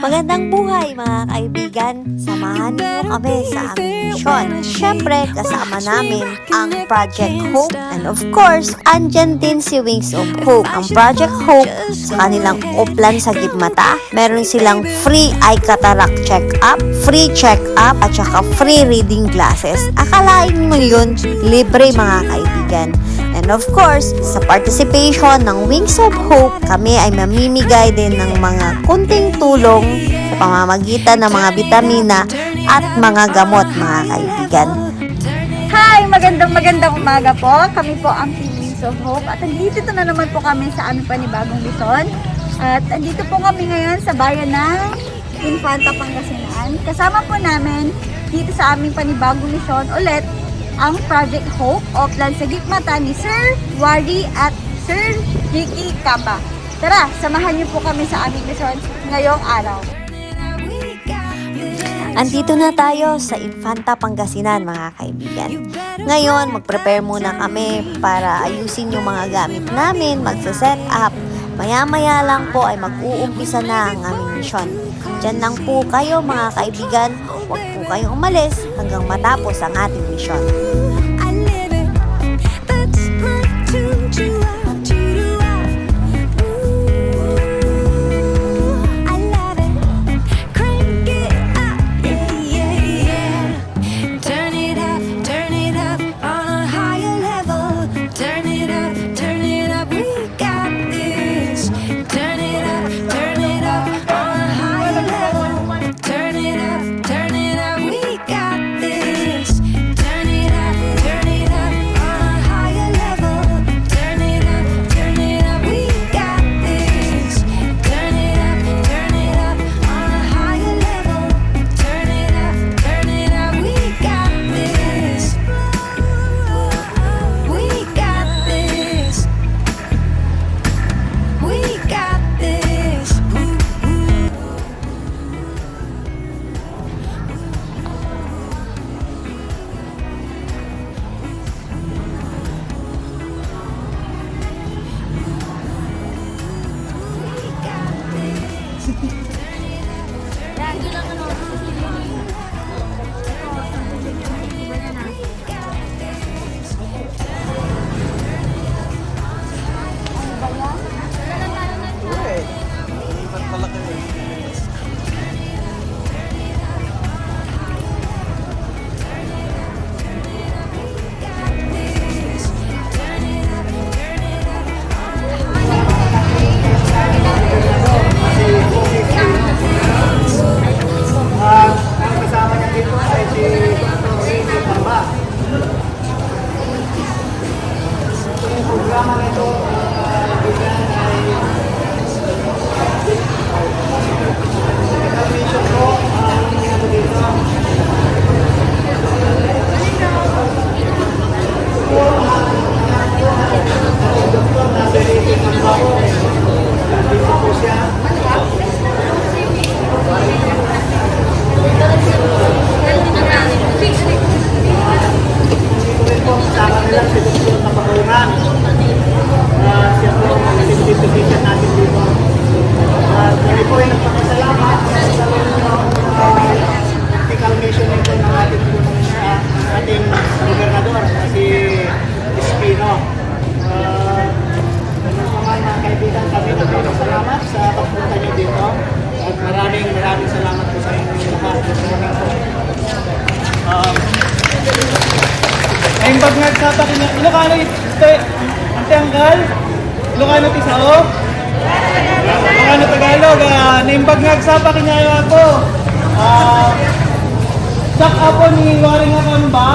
Magandang buhay mga kaibigan, samahan niyo kami sa aming misyon. Siyempre, kasama namin ang Project Hope and of course, andyan din si Wings of Hope. Ang Project Hope, sa kanilang uplan sa Gitmata, meron silang free eye cataract check-up, free check-up at saka free reading glasses. Akalain mo yun, libre mga kaibigan. And of course, sa participation ng Wings of Hope, kami ay mamimigay din ng mga kunting tulong sa pamamagitan ng mga bitamina at mga gamot, mga kaibigan. Hi! Magandang umaga po. Kami po ang Team Wings of Hope at andito na naman po kami sa aming panibagong mission. At andito po kami ngayon sa bayan ng Infanta, Pangasinan. Kasama po namin dito sa aming panibagong mission ulit ang Project Hope o Plan sa Gitmata ni Sir Wari at Sir Ricky Camba. Tara, samahan niyo po kami sa aming mission ngayong araw. Andito na tayo sa Infanta, Pangasinan, mga kaibigan. Ngayon, mag-prepare muna kami para ayusin yung mga gamit namin, magsa-set up. Maya-maya lang po ay mag-uumpisa na ang aming mission. Diyan lang po kayo, mga kaibigan. Huwag po kayong umalis hanggang matapos ang ating mission. Maraming salamat po sa inyo lahat. Naimbag nga sa takin niya. Ilocano ite, ante anggal. Ilocano tisao. Ilocano Tagalog. Naimbag nga sa takin niya ako. Sak ako ni Wari nga Kamba.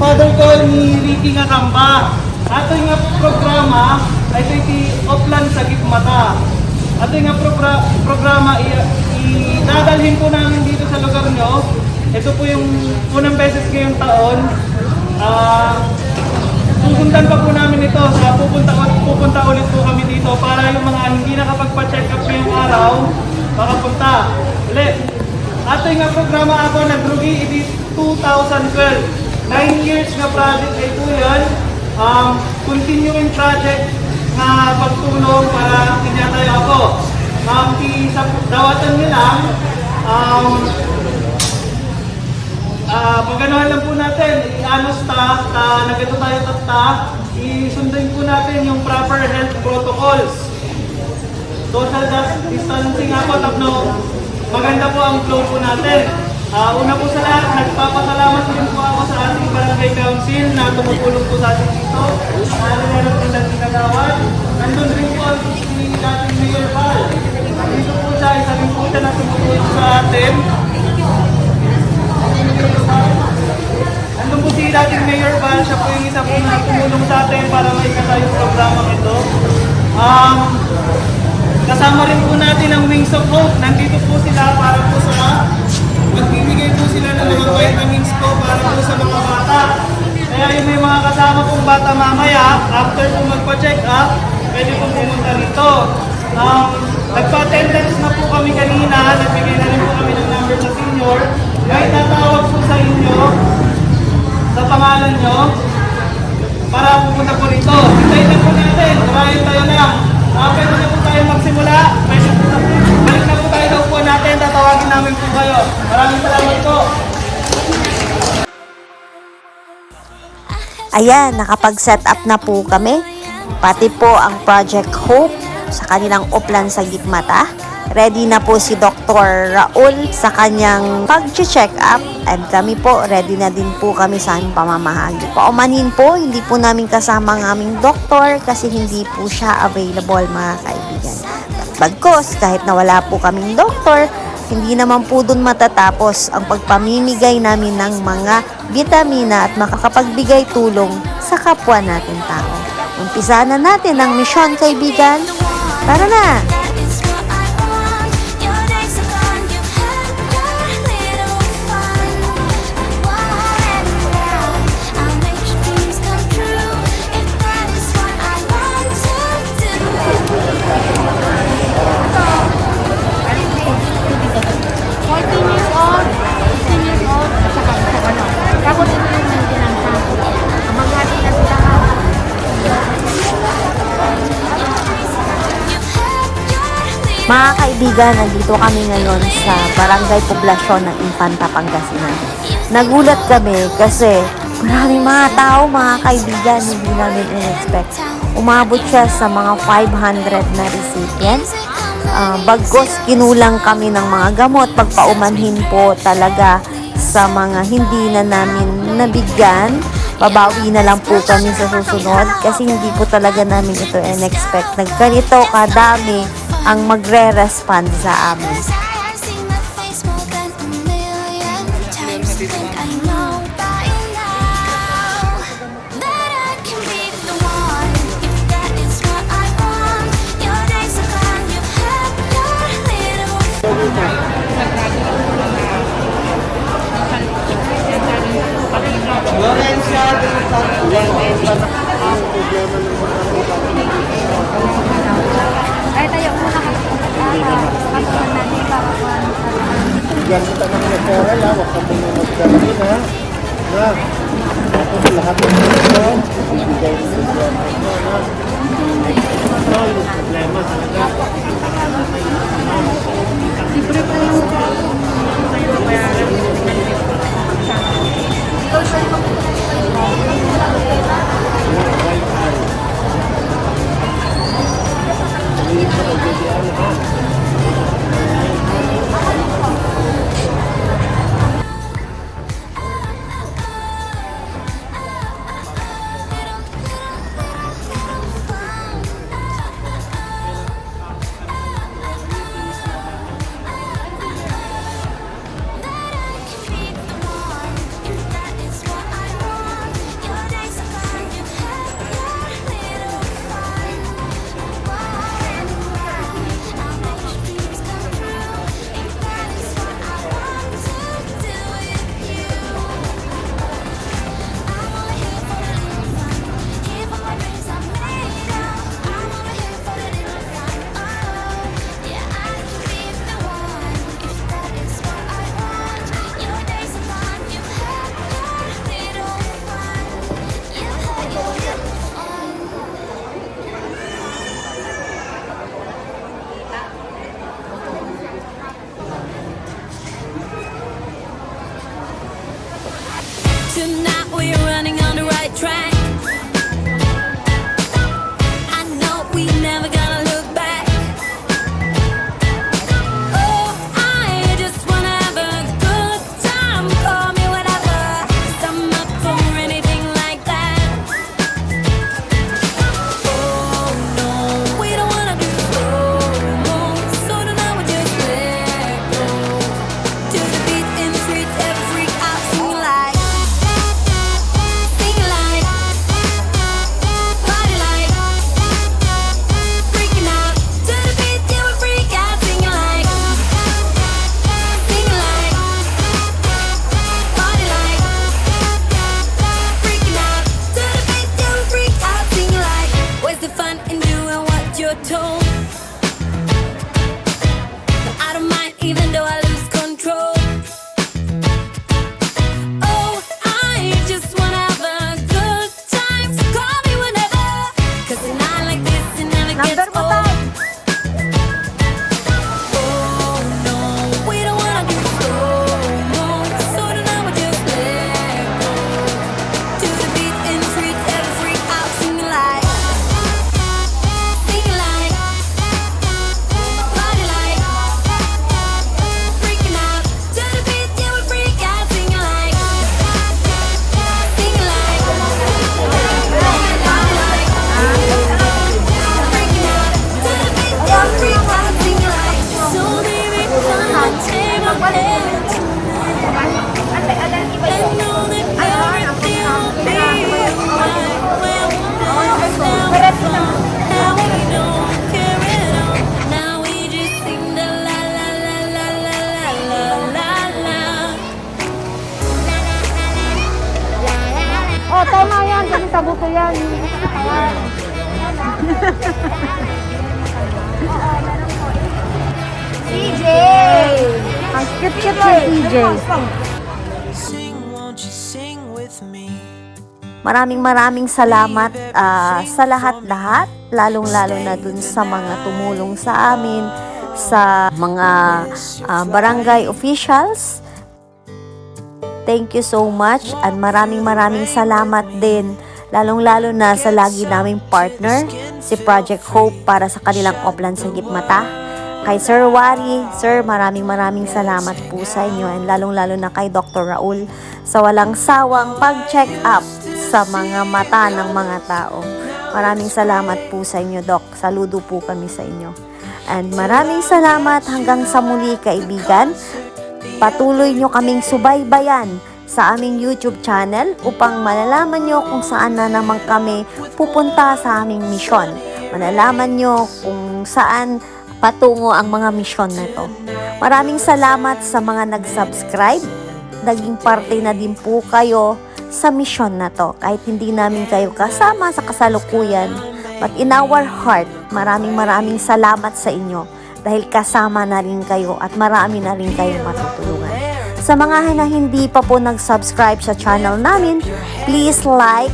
Father ko ni Ricky nga Kamba. Ato nga programa ay ito Oplan sa Gitmata. Ato nga programa idadalhin po namin dito sa lugar nyo. Ito po yung unang beses ngayong taon. Susundan pa po namin ito. Pupunta ulit po kami dito para yung mga hindi nakapagpa-check up ngayong araw, makapunta ulit. Ato nga programa ako nagrugi iti 2012. 9 years nga project ay po yan. Continuing project na pagtulong para kinyatayo ako. Dawatan nyo lang, paganohan lang po natin, i-anos nagano tayo isundin po natin yung proper health protocols. Social distancing ako, maganda po ang flow po natin. Una po sa lahat, nagpapasalamat din po ako sa ating barangay council na tumutulong po sa atin dito. Lalo po ng ginagawad. Nandun rin po ang dating Mayor Val. Dito po siya, isa rin po siya na tumutulong sa atin. Nandun po si dating Mayor Val, siya po yung isa po na tumulong sa atin para maikata yung programang ito. Kasama rin po natin ang Wings of Hope. Nandito po sila para po sa magbibigay po sila ng mga vitamins po para po sa mga bata. Kaya yung may mga kasama pong bata mamaya, after po magpa-check up, pwede po pumunta rito. Nagpa-attendance na po kami kanina, nagbigay na rin po kami ng number sa senior. May tatawag po sa inyo, sa pangalan nyo, para pupunta po rito. Hintayin na po natin, maraming tayo lang. Pwede na po tayo magsimula, balik na po tayo sa upuan natin, tatawagin namin po kayo. Maraming salamat po. Ayan, nakapag-set up na po kami. Pati po ang Project Hope sa kanilang uplan sa Gitmata. Ready na po si Dr. Raul sa kanyang pag-check up. And kami po, ready na din po kami sa aming pamamahagi. Paumanhin po, hindi po namin kasama ang aming doktor kasi hindi po siya available, mga kaibigan. Bagkos, kahit na wala po kaming doktor, hindi naman po dun matatapos ang pagpamimigay namin ng mga vitamina at makakapagbigay tulong sa kapwa natin tao. Umpisa na natin ang misyon, kaibigan. Tara na! Mga kaibigan, nandito kami ngayon sa Barangay Poblasyon ng Infanta, Pangasinan. Nagulat kami kasi maraming mga tao, mga kaibigan, hindi namin in-expect. Umabot siya sa mga 500 na recipients. Bagkos kinulang kami ng mga gamot, pagpaumanhin po talaga sa mga hindi na namin nabigyan. Babawi na lang po kami sa susunod kasi hindi po talaga namin ito in-expect. Nagganito kadami ang magre-respond sa amin. Ay, tayo muna kasi kasuhan natin para Bigyan kita ng referral ha, huwag ka muna magdalhin ha. Na, tapos lahat ng ito, ibigay mo yung referral mo ha. Ito yung problema talaga. libre pa yung tayo bayaran. tonight we're running on the right track. I know we never gonna look back. Oh, I just wanna have a good time. Call me whatever, 'cause I'm up for anything like that. Oh no, we don't wanna do slow-mo, so tonight we just let go. To the beat and treat every freak out, sing like, party like, freaking out. To the beat, yeah, we freak out, sing like, party like, freaking out. To the beat, yeah, we freak out, sing like. Where's the fun in doing what you're told? But I don't mind even though I lose control. Oh, I just wanna have a good time. So call me whenever, 'cause a night like this, it never Number gets mo old. tayo. Oh no, we don't wanna do slow-mo, so tonight we just let go. To the beat and treat every freak out, sing like, party like, freaking out. To the beat, yeah, we freak out, sing like, freaking out. To the beat, yeah, we freak out, sing like. So baby, come and take my hand tonight. And know that everything will be alright when we're down far. Now we don't care at all. Now we just sing the la la la la la la la la la. Oh, tama yan. Kasi sa buto yan. CJ! Ang cute-cute ni CJ. Sing, won't you sing with me? Maraming salamat sa lahat-lahat, lalong-lalo na dun sa mga tumulong sa amin, sa mga barangay officials. Thank you so much at maraming salamat din, lalong-lalo na sa lagi naming partner, si Project Hope para sa kanilang Oplan sa Gitmata. Kay Sir Wari, Sir, maraming salamat po sa inyo and lalong-lalo na kay Dr. Raul sa walang sawang pag-check up sa mga mata ng mga tao. Maraming salamat po sa inyo, Doc. Saludo po kami sa inyo. And maraming salamat hanggang sa muli, kaibigan. Patuloy nyo kaming subaybayan sa aming YouTube channel upang malalaman nyo kung saan na naman kami pupunta sa aming misyon. Malalaman nyo kung saan patungo ang mga misyon na ito. Maraming salamat sa mga nag-subscribe. Naging parte na din po kayo sa misyon na to. Kahit hindi namin kayo kasama sa kasalukuyan, but in our heart, maraming salamat sa inyo dahil kasama na rin kayo at marami na rin kayong matutulungan. Sa mga na hindi pa po nag-subscribe sa channel namin, please like,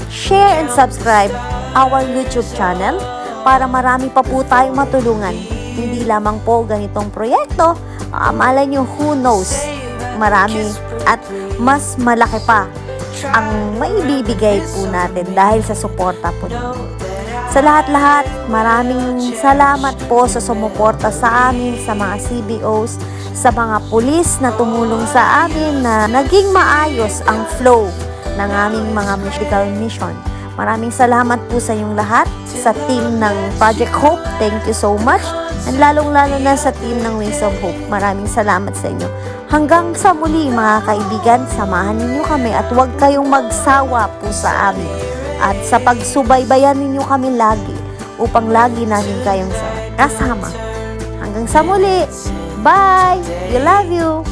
share, and subscribe our YouTube channel para marami pa po tayong matulungan. Hindi lamang po ganitong proyekto, malay nyo, who knows, marami at mas malaki pa ang maibibigay po natin dahil sa suporta po ninyo. Sa lahat-lahat, maraming salamat po sa sumuporta sa amin, sa mga CBOs, sa mga pulis na tumulong sa amin na naging maayos ang flow ng aming mga medical mission. Maraming salamat po sa inyong lahat, sa team ng Project Hope, thank you so much, and lalong-lalo na sa team ng Wings of Hope, maraming salamat sa inyo. Hanggang sa muli mga kaibigan, samahan ninyo kami at huwag kayong magsawa po sa amin. At sa pagsubaybayan ninyo kami lagi upang lagi namin kayong kasama. Hanggang sa muli, bye! We love you!